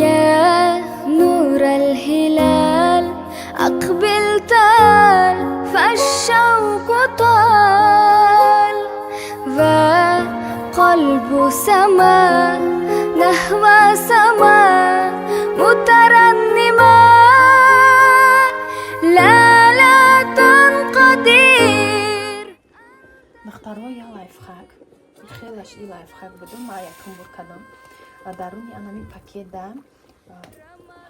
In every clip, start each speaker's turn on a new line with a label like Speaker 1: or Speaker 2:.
Speaker 1: يا نور الهلال أقبل تعال فالشوق طال وقلب سما نحو سما مترنما لا تنقدر.
Speaker 2: نختاروا я лайфхак. خیلی شدی лайфхак بدم ما якم بکردم. даруни анами пакета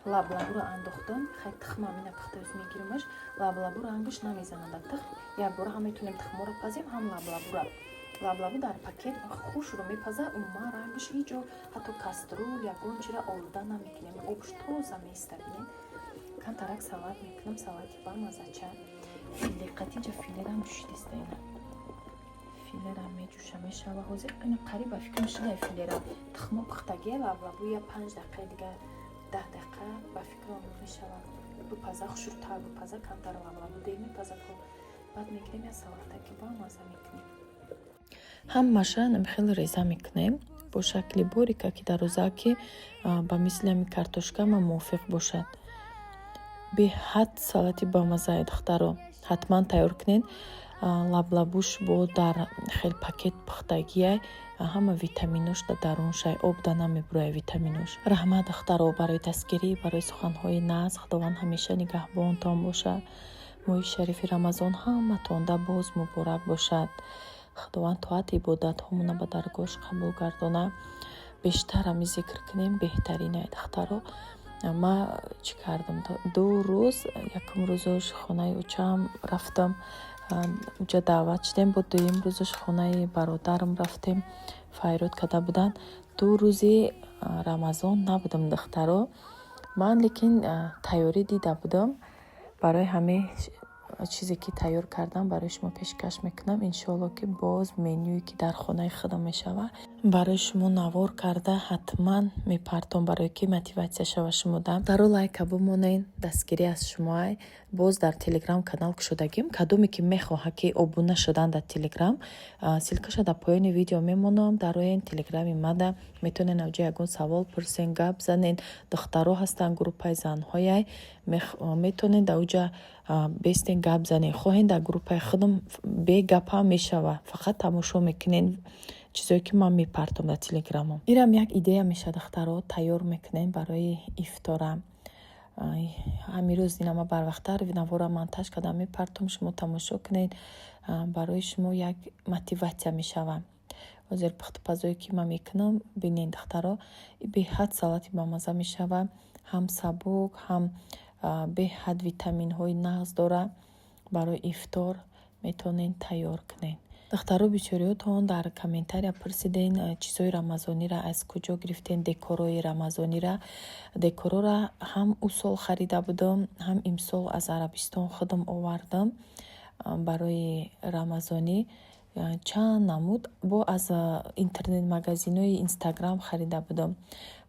Speaker 2: лаблабуро андохтам хай тхма мина пухтаз мегиримаш лаблабуро ангуш намезанад тх як бора ҳам метунем тхморо пазем ҳам лаблабу дар пакет хушро мепаза ума рангуш иҷо ҳатто каструл ягон чира олуда намекунем обш тоза меистабинем кантарак салат мекунам салати ба мазача филеқатиҷа филерам ҷушидистаина филерам меҷуша мешава ҳозир ина қариба фикр шуда филера тхмо пухтаги лаблабу я 5 дақиқа дига 10 дақиқа ба фикрам мешава бупаза хушрутар бупаза камтар лаблабу дер мепаза ко баъд мегирем я салатаки ба маза мекунем ҳамаша нам хеле реза мекунем бо шакли борика ки дар розаки ба мисли ами картошкама мувофиқ бошад беҳад салати ба мазаи духтаро ҳатман тайёр кунед лаблабуш бо дар хел пакет пухтагия ҳама витаминош да даруншай об да намебуроя витаминош раҳмат духтаро барои дастгирӣ барои суханҳои наз худованд ҳамеша нигаҳбонтон бошад моҳи шарифи рамазон ҳаматонда боз муборак бошад худованд тоат ибодатҳомона ба даргоҳш қабул гардона бештар ами зикр кунем беҳтаринай духтаро ма чӣ кардам 2 рӯз якум рӯзош хонаи учам рафтам уҷа даъват шудем бо дуюм рӯзош хонаи бародарам рафтем файрод карда буданд 2 рӯзи рамазон набудам духтаро ман лекин тайёрӣ дида будам барои ҳамаи чизе ки тайёр кардам барои шумо пешкаш мекунам иншоалло ки боз менюе ки дар хонаи худам мешава барои шумо навор карда ҳатман мепартом барое ки мотиватсия шава шумода даро лайка бумонен дастгирӣ аз шумоай боз дар телеграм канал кушодагим кадоме ки мехоҳад ки обуна шудан дар телеграм силкаша дар поёни видео мемонам дар рои телеграми мада метонен авҷо ягон савол пурсен гап занен духтаро ҳастанд группаи занҳояй метонен дар уҷа бестен гап занен хоҳен дар группаи худам бегапа мешава фақат тамошо мекунен чизое ки ман мепартам дар телеграмам ирам як идея меша духтаро тайёр мекунен барои ифтора ҳамин рӯз инама барвақтар навора монтаж карда мепартам шумо тамошо кунед барои шумо як мотиватсия мешава ҳозир пухтупазое ки ман мекунам бинед духтаро беҳад салати бамаза мешава ҳам сабук ҳам беҳад витаминҳои нағз дора барои ифтор метонен тайёр кунед духтаро бисёриётон дар комментария пурсиден чизои рамазонира аз куҷо гирифтен декорои рамазонира декорора ҳам ӯ сол харида будам ҳам имсол аз арабистон худам овардам барои рамазонӣ чанд намуд бо аз интернет магазинои инстаграм харида будам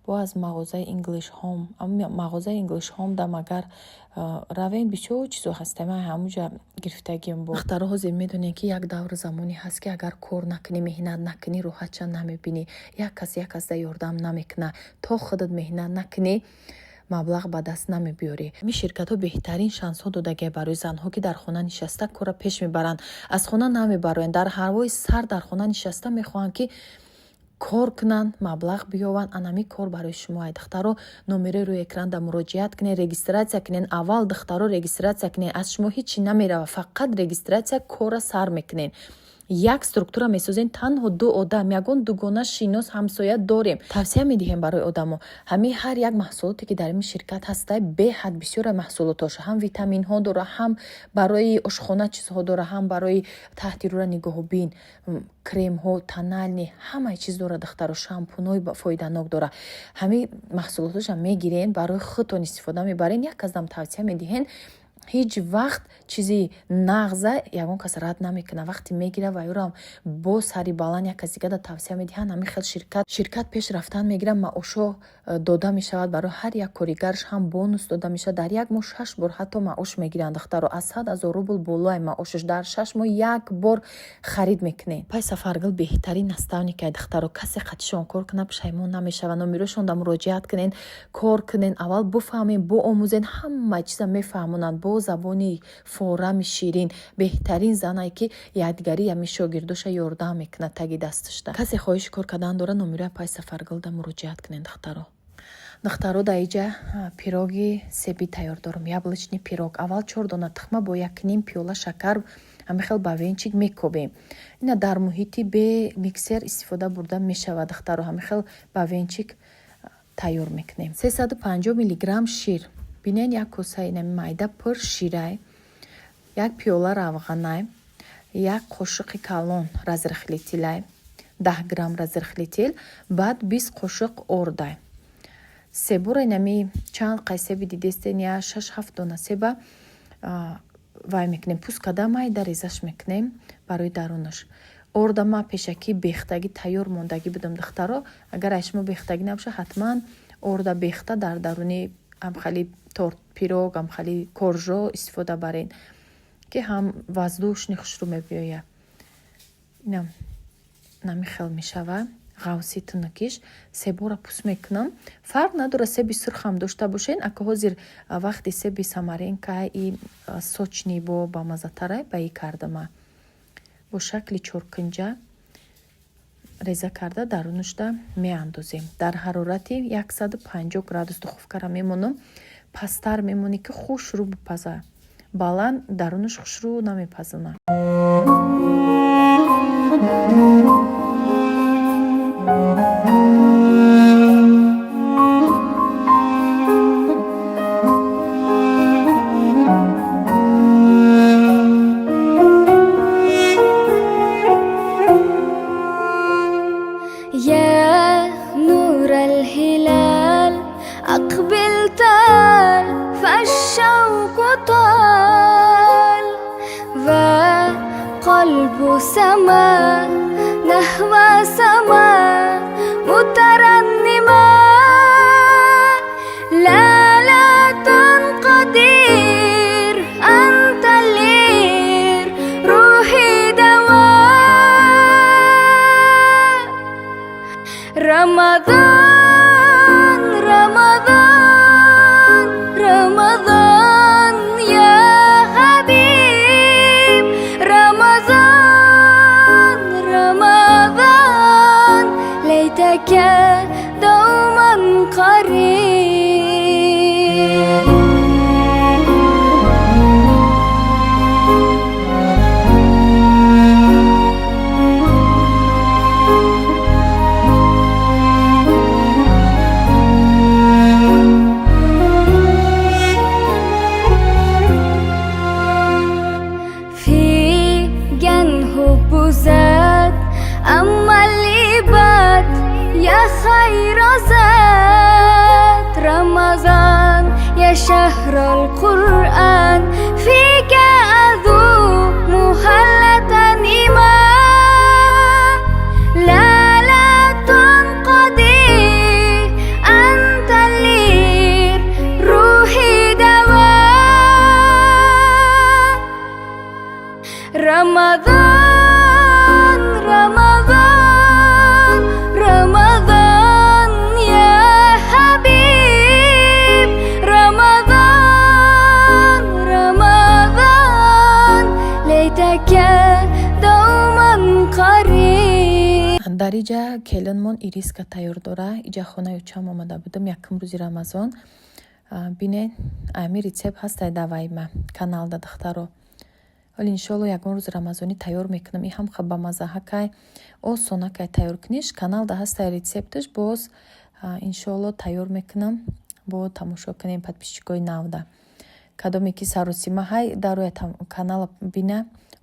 Speaker 2: бо аз мағозаи English Home мағозаи English Home да магар равен бисёр чизо ҳастам ҳамуҷа гирифтагим бо духтаро ҳозир медонем ки як давр замоне ҳаст ки агар кор накунӣ меҳнат накунӣ роҳатша намебинӣ як кас да ёрдам намекуна то худат меҳнат накунӣ маблағ ба даст намебиёрӣ ҳамин ширкатҳо беҳтарин шансҳо додагия барои занҳо ки дар хона нишаста корро пеш мебаранд аз хона намебароянд дар ҳавои сар дар хона нишаста мехоҳанд ки кор кунанд маблағ биёванд анами кор барои шумо ай духтаро номеро рӯи экран да муроҷиат кунед регистратсия кунед аввал духтаро регистратсия кунед аз шумо ҳечи намерава фақат регистратсия кора сар мекунед як структура месозем танҳо 2 одам ягон дугона шинос ҳамсоя дорем тавсия медиҳем барои одамо ҳамин ҳар як маҳсулоте ки дар ин ширкат ҳаста беҳад бисёра маҳсулотош ҳам витаминҳо дора ҳам барои ошхона чизҳо дора ҳам барои таҳти рура нигоҳубин кремҳо тонални ҳамаи чиз дора духтаро шампунои фоиданок дора ҳамин маҳсулотоша мегирен барои худтон истифода мебарен як каздам тавсия медиҳен
Speaker 3: ҳеҷ вақт чизи нағза ягон кас рад намекунад. Вақте мегира ва юрам бо сари баланд як кас дигада тавсия медиҳад, ҳами хел ширкат пеш рафтан мегирад, маошо дода мешавад, барои ҳар як коригарш ҳам бонус дода мешавад. Дар як моҳ 6 бор ҳатто маош мегиранд духтаро, аз 100,000 рубл болои маошаш дар 6 моҳ як бор харид мекунед. Пай Сафаргул беҳтарин наставникаи духтаро, касе қатишон кор кунад пушаймон намешавад. номерошон да муроҷиат кунен, кор кунен, аввал буфаҳмен, бо омӯзен, ҳама чиза мефаҳмонанд бо забони форами ширин. беҳтарин занае ки якдигари ями шогирдоша ёрдам мекунад таги дасташда. касе хоҳиши кор кардан дора, номерои Пай Сафаргул да муроҷиат кунен духтаро. духтаро да иҷа пироги себи тайёр дорам, яблочный пирог. аввал 4 дона тухма бо 1 пиёла шакар ҳамихел ба венчик мекобем. ина дар муҳити бе миксер истифода бурда мешавад духтаро, ҳамихел ба венчик тайёр мекунем. 350 мг шир бинен, як косаи нами майда пур ширай, 1 пиёла равғанай, 1 қошиқи калон разрихли тилай, 10 грамм разрихли тил, баъд 20 қошиқ ордай. себура нами чанд қай себи дидестен, я 6-7 дона себа вай мекунем, пускада майда резаш мекунем барои дарунаш. ордама пешаки бехтаги тайёр мондаги будам духтаро. агар ашмо бехтаги набоша, ҳатман орда бехта дар даруни амхали торт пирог, амхали коржо истифода барен ки ҳам воздушни хушрӯ мебиёяд. инам намихел мешава. ғавси тунукиш себора пус мекунам. фарқ надора себи сурхам дошта бошен, ака ҳозир вақти себи самаренка и сочни бо ба мазатара ба и кардама. бо шакли чоркунҷа реза карда дарунушда меандозем. дар ҳарорати 150 градус духовкара мемонам. пастар мемонӣ ки хушрӯ бипаза, баланд дарунуш хушрӯ намепазана.
Speaker 1: سما نحو سما مترنما لا تنقدر أنت الليل روحي دواء رمضان رمضان رمضان يا حبيب رمضان رمضان ليتك دوما قريب في جنه بزاد أما الليبات يا خير زاد رمضان يا شهر القرآن فيك أذوق مهلة إيمان لا تنقضي أنت الليل روحي دواء رمضان رمضان رمضان يا حبيب رمضان رمضان ليتك دوما قريب.
Speaker 3: дар иҷа келинмон ириска тайёр дора. иҷа хонаи чам омада будам якум рӯзи рамазон. бинен ами рецепт ҳастай давайма каналда духтаро. ҳоли иншоалло ягон рӯзи рамазонӣ тайёр мекунам. и ҳам хаба мазаҳакай осонакай тайёр куниш. каналда ҳастай рецепташ боз иншоалло тайёр мекунам. бо тамошо кунем подписчикои навда. кадоме ки саросима ҳай дароя канала бина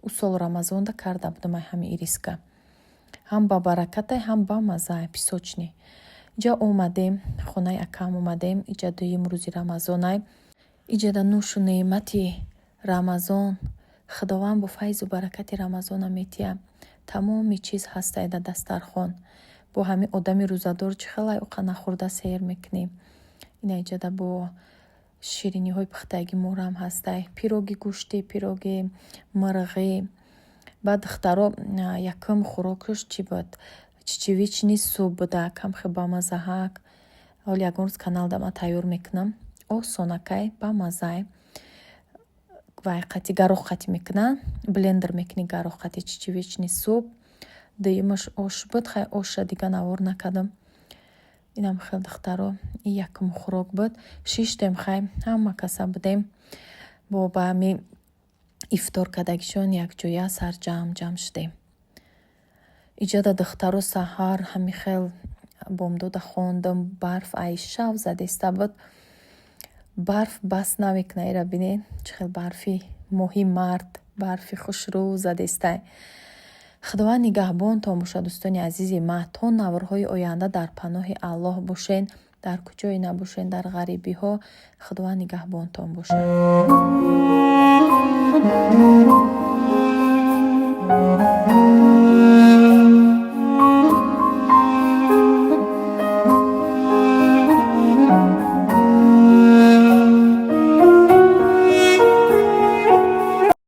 Speaker 3: усол рамазонда карда будам ай ҳами ириска. ҳам ба баракатай, ҳам ба мазаи писочни. иҷа омадем, хонаи акам омадем. иҷа дуюм рӯзи рамазонай. иҷа да нӯшу неъмати рамазон худованд бо файзу баракати рамазона метия тамоми чиз ҳастай дар дастархон бо ҳамин одами рӯзадор чӣ хела уқа нахӯрда сейр мекунӣ. ина иҷада бо шириниҳои пухтаги мурам ҳастай, пироги гӯшти, пироги мирғӣ. баъд духтаро якум хӯрокаш чӣ буд? Чичевични суп буда, камхе бамазаҳак. ҳол ягон рӯз каналда ман тайёр мекунам. осонакай бамазай. вай қати гарох қати мекунам, блендер мекунӣ гарох қати чичевични суп. дуюмаш ош буд, хай оша дига навор накардам. инам хел духтаро ин якум хӯрок буд. шиштем хай ҳама каса будем бо ба ҳами ифтор кардагишон якҷоя сарҷамъ шудем. иҷада духтаро саҳар ҳами хел бомдода хондам. барф ай шав задеста буд. барф бас намекуна. ира бинед чӣ хел барфи моҳи мард, барфи хушрӯ задестай. худованд нигаҳбонтон бошад. дӯстони азизи ман, то наврҳои оянда дар паноҳи Аллоҳ бошен. дар куҷое набошен, дар ғарибиҳо. худованд нигаҳбонтон бошад.